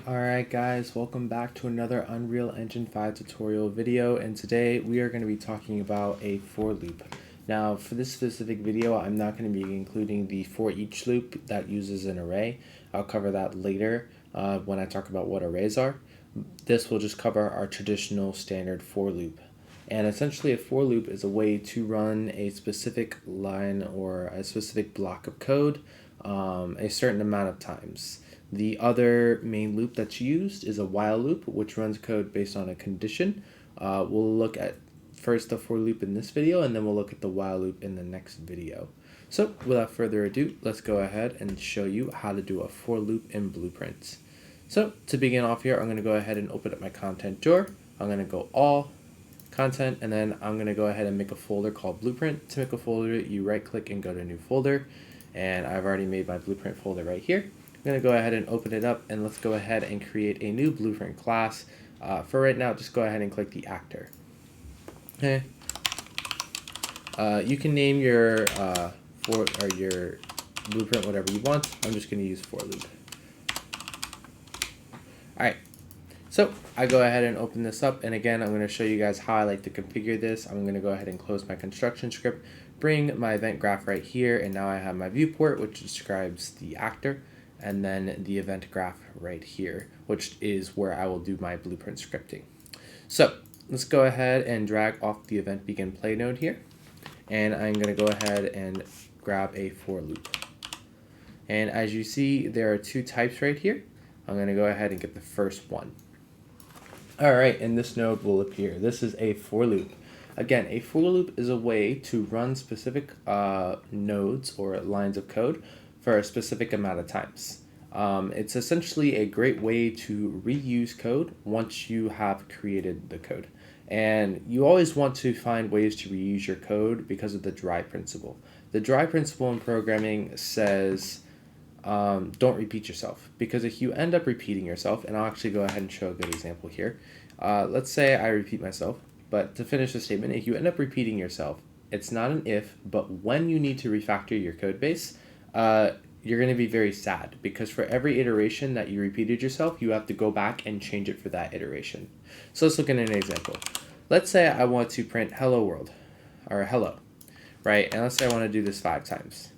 Alright guys, welcome back to another Unreal Engine 5 tutorial video, and today we are going to be talking about a for loop. Now for this specific video I'm not going to be including the for each loop that uses an array. I'll cover that later when I talk about what arrays are. This will just cover our traditional standard for loop. And essentially a for loop is a way to run a specific line or a specific block of code a certain amount of times. The other main loop that's used is a while loop, which runs code based on a condition. We'll look at first the for loop in this video, and then we'll look at the while loop in the next video. So without further ado, let's go ahead and show you how to do a for loop in Blueprint. So to begin off here, I'm going to go ahead and open up my content drawer. I'm going to go all, content, and then I'm going to go ahead and make a folder called Blueprint. To make a folder, you right click and go to new folder, and I've already made my Blueprint folder right here. I'm going to go ahead and open it up, and let's go ahead and create a new Blueprint class. For right now, just go ahead and click the actor. Okay. You can name your your Blueprint whatever you want. I'm just going to use for loop. All right. So I go ahead and open this up, and again I'm going to show you guys how I like to configure this. I'm going to go ahead and close my construction script, bring my event graph right here, and now I have my viewport, which describes the actor, and then the event graph right here, which is where I will do my Blueprint scripting. So let's go ahead and drag off the event begin play node here, and I'm going to go ahead and grab a for loop. And as you see, there are two types right here. I'm going to go ahead and get the first one. Alright, and this node will appear. This is a for loop. Again, a for loop is a way to run specific nodes or lines of code for a specific amount of times. It's essentially a great way to reuse code once you have created the code. And you always want to find ways to reuse your code because of the dry principle. The dry principle in programming says don't repeat yourself, because if you end up repeating yourself, and I'll actually go ahead and show a good example here. Let's say I repeat myself, but to finish the statement, if you end up repeating yourself, it's not an if, but when you need to refactor your code base, you're going to be very sad, because for every iteration that you repeated yourself, you have to go back and change it for that iteration. So let's look at an example. Let's say I want to print hello world, or hello, right? And let's say I want to do this 5 times.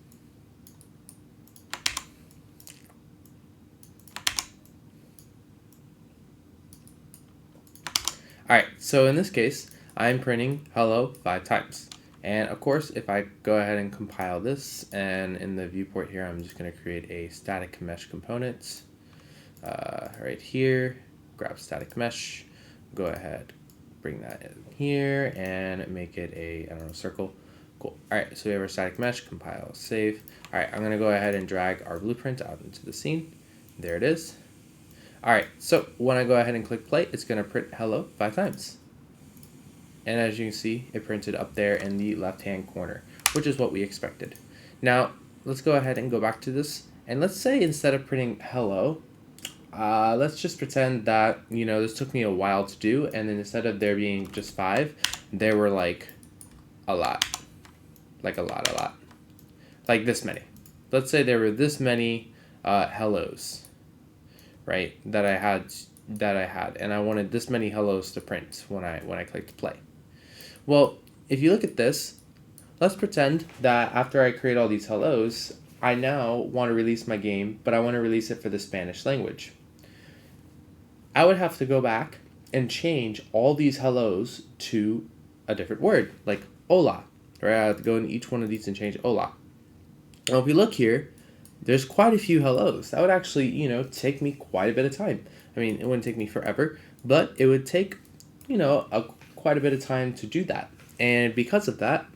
Alright, so in this case, I'm printing hello 5 times. And of course, if I go ahead and compile this, and in the viewport here, I'm just going to create a static mesh component right here, grab static mesh, go ahead, bring that in here, and make it a, I don't know, circle. Cool. Alright, so we have our static mesh, compile, save. Alright, I'm going to go ahead and drag our blueprint out into the scene. There it is. Alright, so when I go ahead and click play, it's going to print hello 5 times. And as you can see, it printed up there in the left-hand corner, which is what we expected. Now, let's go ahead and go back to this. And let's say instead of printing hello, let's just pretend that, you know, this took me a while to do. And then instead of there being just 5, there were like a lot. Like a lot. Like this many. Let's say there were this many hellos. Right, that I had, and I wanted this many hellos to print when I clicked play. Well, if you look at this, let's pretend that after I create all these hellos, I now want to release my game, but I want to release it for the Spanish language. I would have to go back and change all these hellos to a different word, like hola. Right, I have to go in each one of these and change hola. Now, if we look here, there's quite a few hellos. That would actually, you know, take me quite a bit of time. I mean, it wouldn't take me forever, but it would take, you know, quite a bit of time to do that. And because of that,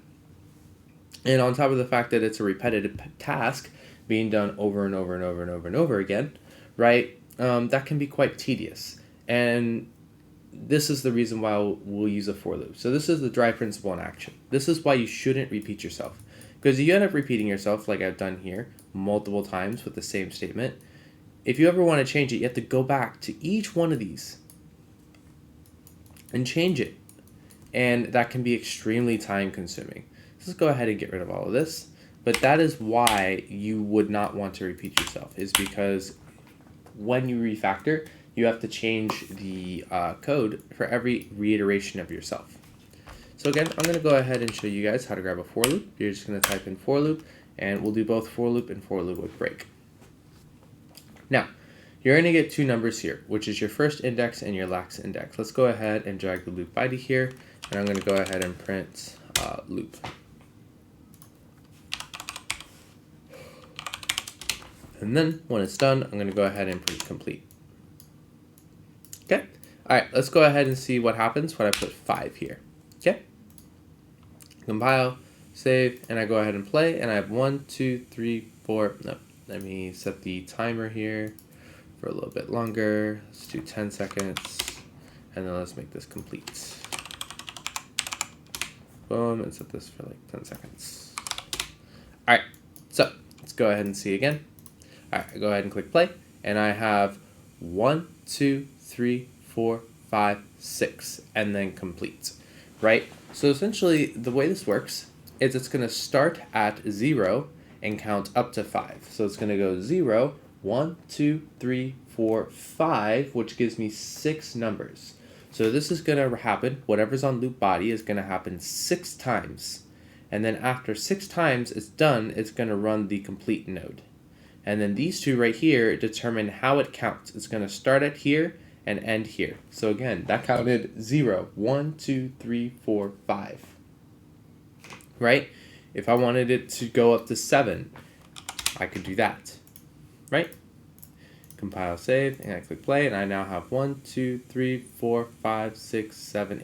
and on top of the fact that it's a repetitive task being done over and over and over and over and over again, right, that can be quite tedious. And this is the reason why we'll use a for loop. So this is the dry principle in action. This is why you shouldn't repeat yourself. Because if you end up repeating yourself, like I've done here, multiple times with the same statement, if you ever want to change it, you have to go back to each one of these and change it. And that can be extremely time consuming. So let's go ahead and get rid of all of this. But that is why you would not want to repeat yourself, is because when you refactor, you have to change the code for every reiteration of yourself. So again, I'm going to go ahead and show you guys how to grab a for loop. You're just going to type in for loop, and we'll do both for loop and for loop with break. Now, you're going to get two numbers here, which is your first index and your last index. Let's go ahead and drag the loop ID here, and I'm going to go ahead and print loop. And then when it's done, I'm going to go ahead and print complete. Okay. All right, let's go ahead and see what happens when I put 5 here. Okay. Compile, save, and I go ahead and play, and I have 1, 2, 3, 4. No, let me set the timer here for a little bit longer. Let's do 10 seconds, and then let's make this complete. Boom, and set this for like 10 seconds. All right, so let's go ahead and see again. All right, I go ahead and click play, and I have 1, 2, 3, 4, 5, 6, and then complete, right? So essentially, the way this works is it's going to start at 0 and count up to 5. So it's going to go 0, 1, 2, 3, 4, 5, which gives me 6 numbers. So this is going to happen, whatever's on loop body is going to happen 6 times. And then after 6 times it's done, it's going to run the complete node. And then these two right here determine how it counts. It's going to start at here and end here. So again, that counted 0, 1, 2, 3, 4, 5. Right? If I wanted it to go up to 7, I could do that. Right? Compile, save, and I click play, and I now have 1, 2, 3, 4, 5, 6, 7,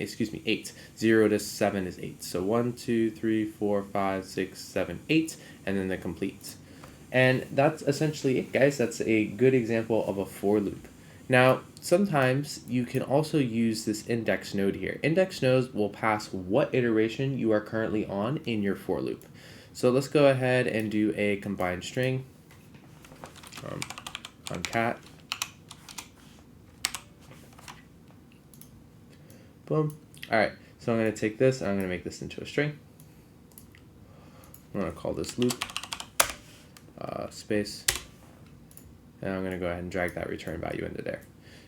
8. 0 to 7 is 8. So 1, 2, 3, 4, 5, 6, 7, 8, and then the complete. And that's essentially it, guys. That's a good example of a for loop. Now, sometimes you can also use this index node here. Index nodes will pass what iteration you are currently on in your for loop. So let's go ahead and do a combined string on cat. Boom. All right, so I'm going to take this and I'm going to make this into a string. I'm going to call this loop. Space, and I'm going to go ahead and drag that return value into there.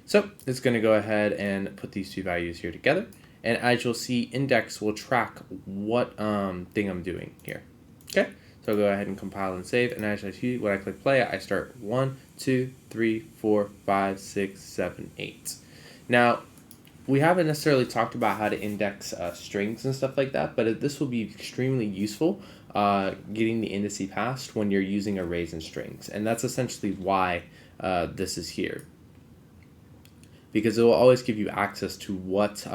So it's going to go ahead and put these two values here together, and as you'll see, index will track what thing I'm doing here. Okay, so I'll go ahead and compile and save, and as I see, when I click play, I start 1, 2, 3, 4, 5, 6, 7, 8. Now, we haven't necessarily talked about how to index strings and stuff like that, but this will be extremely useful getting the indice passed when you're using arrays and strings. And that's essentially why this is here. Because it will always give you access to what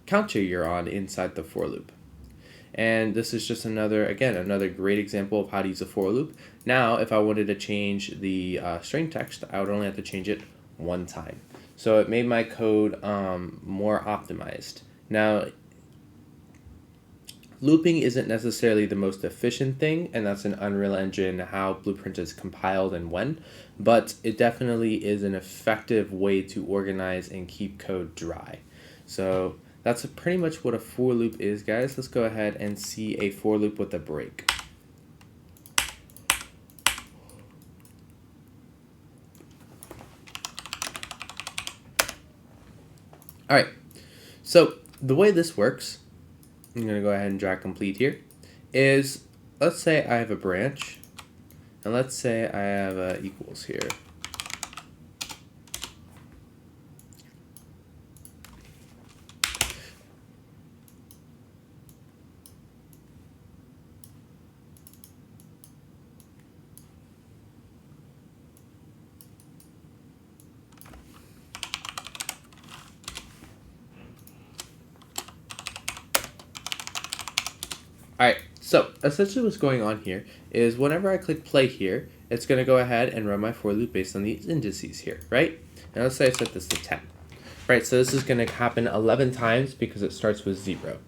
counter you're on inside the for loop. And this is just another great example of how to use a for loop. Now, if I wanted to change the string text, I would only have to change it one time. So it made my code more optimized. Now, looping isn't necessarily the most efficient thing, and that's in Unreal Engine how Blueprint is compiled and when, but it definitely is an effective way to organize and keep code dry. So that's pretty much what a for loop is, guys. Let's go ahead and see a for loop with a break. All right, so the way this works, I'm going to go ahead and drag complete here, is let's say I have a branch, and let's say I have a equals here. Alright, so essentially what's going on here is whenever I click play here, it's going to go ahead and run my for loop based on these indices here, right? And let's say I set this to 10. Right, so this is going to happen 11 times because it starts with 0.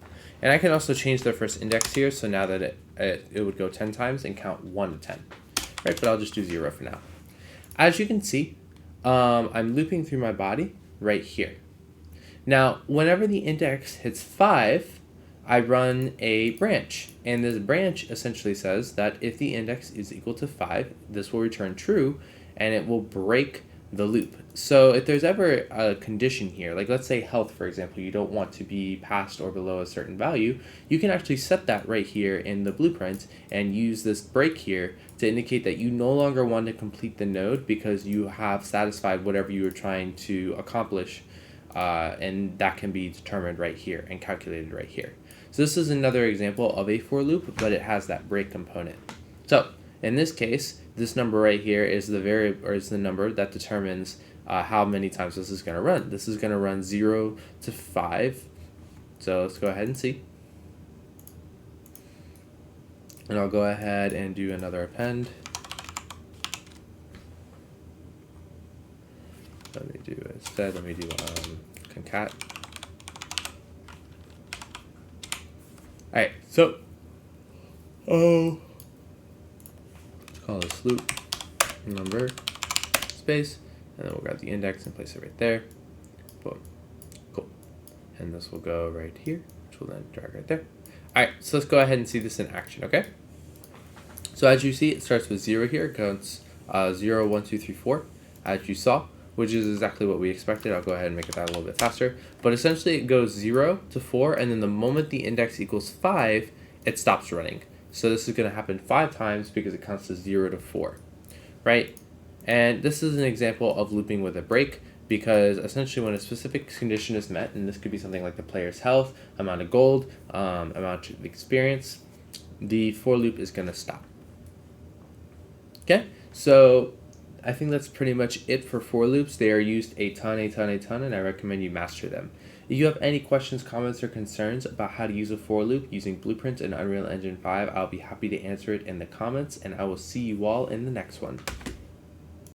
And I can also change the first index here, so now that it would go 10 times and count 1 to 10. Right, but I'll just do 0 for now. As you can see, I'm looping through my body right here. Now, whenever the index hits 5, I run a branch, and this branch essentially says that if the index is equal to 5, this will return true, and it will break the loop. So if there's ever a condition here, like let's say health, for example, you don't want to be past or below a certain value, you can actually set that right here in the blueprint and use this break here to indicate that you no longer want to complete the node because you have satisfied whatever you were trying to accomplish, and that can be determined right here and calculated right here. So this is another example of a for loop, but it has that break component. So in this case, this number right here is the number that determines how many times this is going to run. This is going to run 0 to 5. So let's go ahead and see. And I'll go ahead and do another append. Let me do concat. Alright, so let's call this loop number space, and then we'll grab the index and place it right there. Boom. Cool. And this will go right here, which will then drag right there. Alright, so let's go ahead and see this in action, okay? So as you see, it starts with 0 here, it counts 0, 1, 2, 3, 4, as you saw, which is exactly what we expected. I'll go ahead and make that a little bit faster. But essentially it goes 0 to 4, and then the moment the index equals 5, it stops running. So this is going to happen 5 times because it counts to 0 to 4, right? And this is an example of looping with a break, because essentially when a specific condition is met, and this could be something like the player's health, amount of gold, amount of experience, the for loop is going to stop. Okay, so I think that's pretty much it for loops. They are used a ton, and I recommend you master them. If you have any questions, comments, or concerns about how to use a for loop using Blueprint in Unreal Engine 5, I'll be happy to answer it in the comments, and I will see you all in the next one.